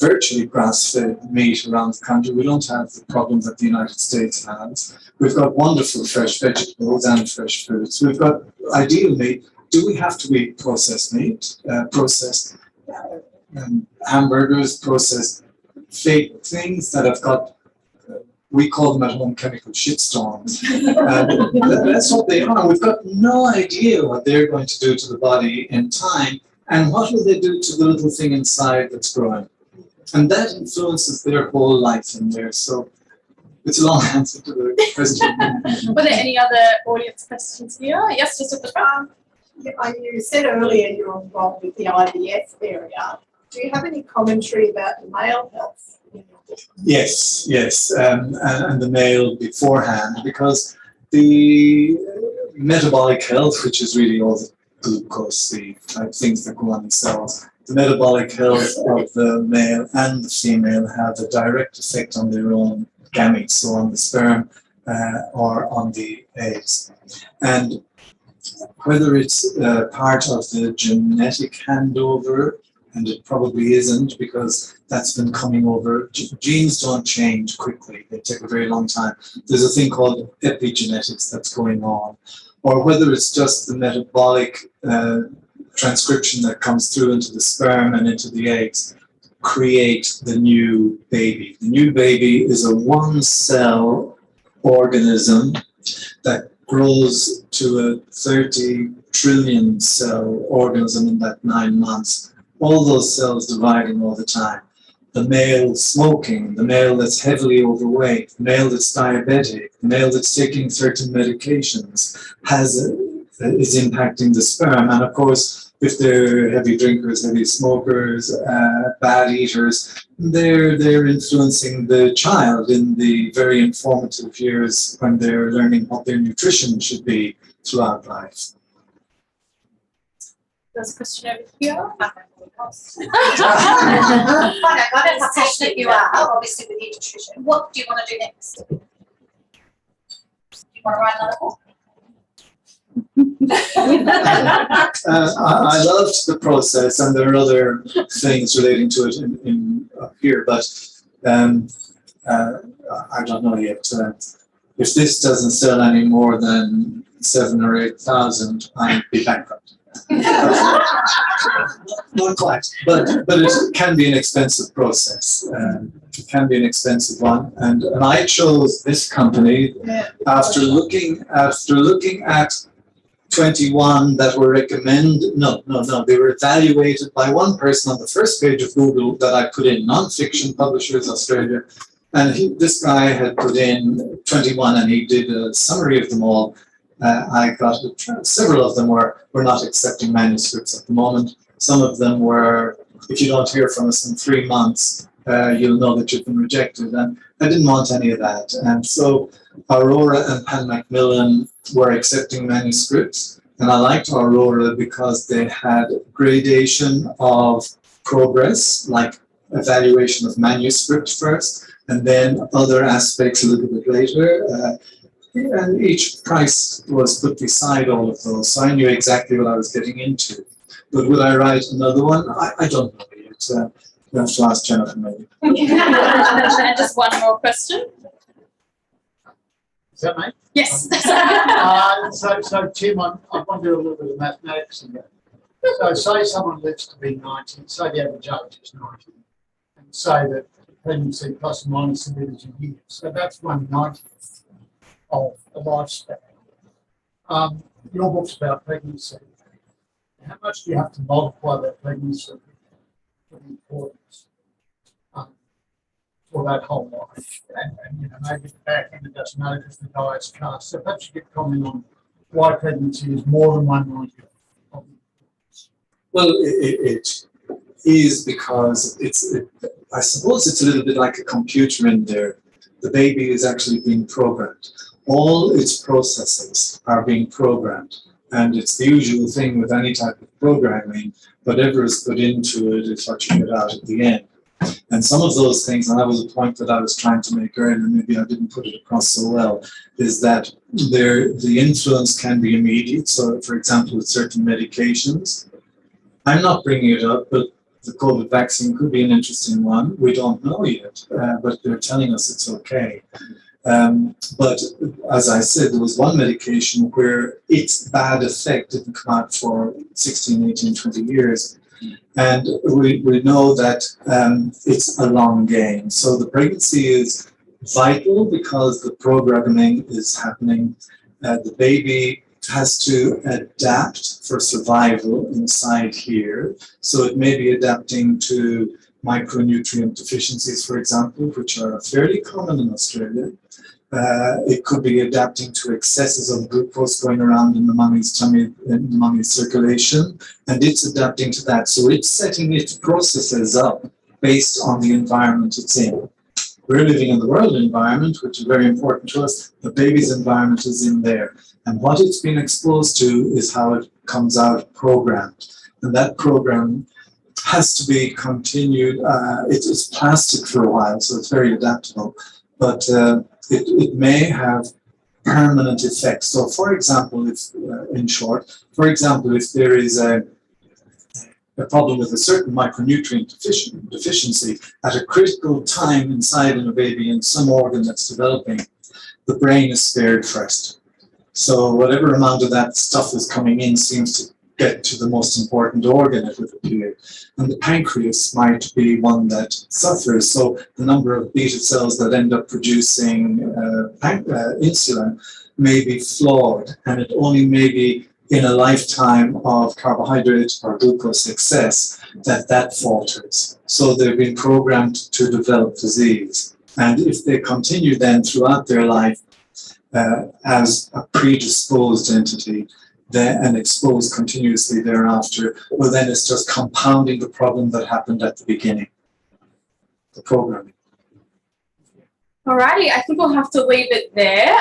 virtually grass-fed meat around the country. We don't have the problems that the United States has. We've got wonderful fresh vegetables and fresh fruits. We've got ideal meat. Do we have to eat processed meat, processed hamburgers, processed fake things that have got, we call them at home chemical shitstorms. That's what they are. We've got no idea what they're going to do to the body in time, and what will they do to the little thing inside that's growing. And that influences their whole life in there. So it's a long answer to the question. Were there any other audience questions here? Yes, just at the front. You said earlier you're involved with the IVF area. Do you have any commentary about the male health? Yes, and the male beforehand, because the metabolic health, which is really all the glucose, the type things that go on the cells, the metabolic health of the male and the female have a direct effect on their own gametes, so on the sperm or on the eggs. And whether it's part of the genetic handover, and it probably isn't, because that's been coming over. Genes don't change quickly. They take a very long time. There's a thing called epigenetics that's going on. Or whether it's just the metabolic transcription that comes through into the sperm and into the eggs, create the new baby. The new baby is a one-cell organism that grows to a 30 trillion cell organism in that 9 months. All those cells dividing all the time. The male smoking, the male that's heavily overweight, the male that's diabetic, the male that's taking certain medications is impacting the sperm. And of course, if they're heavy drinkers, heavy smokers, bad eaters, they're influencing the child in the very informative years when they're learning what their nutrition should be throughout life. There's a question over here. I don't know how passionate you are, obviously, with your nutrition. What do you want to do next? Do you want to write another book? I loved the process, and there are other things relating to it in here, but I don't know yet. If this doesn't sell any more than 7,000 or 8,000, I'd be bankrupt. Not quite, but it can be an expensive process. It can be an expensive one, and I chose this company after looking at 21 that were recommended. No, they were evaluated by one person on the first page of Google that I put in non-fiction publishers Australia, and this guy had put in 21, and he did a summary of them all. I got several of them were not accepting manuscripts at the moment. Some of them were, if you don't hear from us in 3 months, you'll know that you've been rejected. And I didn't want any of that. And so Aurora and Pan Macmillan were accepting manuscripts. And I liked Aurora because they had gradation of progress, like evaluation of manuscript first, and then other aspects a little bit later. And each price was put beside all of those, so I knew exactly what I was getting into. But would I write another one? I don't know yet. You have to ask Jennifer maybe. And just one more question. Is that me? Yes. So Tim, I want to do a little bit of mathematics in there. So say someone lives to be 90, say the average age is 90, and say that pregnancy plus or minus a bit is a year. So that's 1/90 of a lifespan. Your book's about pregnancy. How much do you have to multiply that pregnancy for the importance for that whole life? And maybe at the back end it doesn't matter because the diet's cast. So perhaps you could comment on why pregnancy is more than 1/90 of the Well, it is because I suppose it's a little bit like a computer in there. The baby is actually being programmed. All its processes are being programmed. And it's the usual thing with any type of programming, whatever is put into it is what you get out at the end. And some of those things, and that was a point that I was trying to make earlier, maybe I didn't put it across so well, is that the influence can be immediate. So, for example, with certain medications, I'm not bringing it up, but the COVID vaccine could be an interesting one. We don't know yet, but they're telling us it's okay. But as I said, there was one medication where its bad effect didn't come out for 16, 18, 20 years. And we know that it's a long game. So the pregnancy is vital because the programming is happening. The baby has to adapt for survival inside here. So it may be adapting to micronutrient deficiencies, for example, which are fairly common in Australia. It could be adapting to excesses of glucose going around in the mummy's tummy, in the mummy's circulation, and it's adapting to that. So it's setting its processes up based on the environment it's in. We're living in the world environment, which is very important to us. The baby's environment is in there. And what it's been exposed to is how it comes out programmed. And that program has to be continued. It's plastic for a while, so it's very adaptable. But it may have permanent effects. So, for example, in short, if there is a problem with a certain micronutrient deficiency at a critical time inside in a baby in some organ that's developing, the brain is spared first. So whatever amount of that stuff is coming in seems to get to the most important organ, it would appear. And the pancreas might be one that suffers. So the number of beta cells that end up producing insulin may be flawed, and it only may be in a lifetime of carbohydrate or glucose excess that falters. So they've been programmed to develop disease. And if they continue then throughout their life as a predisposed entity, and exposed continuously thereafter, well, then it's just compounding the problem that happened at the beginning, the programming. Alrighty, I think we'll have to leave it there.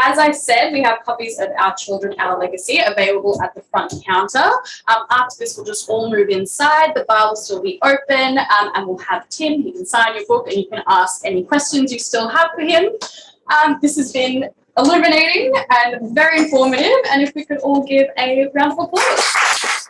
As I said, we have copies of Our Children, Our Legacy available at the front counter. After this, we'll just all move inside. The bar will still be open, and we'll have Tim. He can sign your book, and you can ask any questions you still have for him. This has been illuminating and very informative, and if we could all give a round of applause.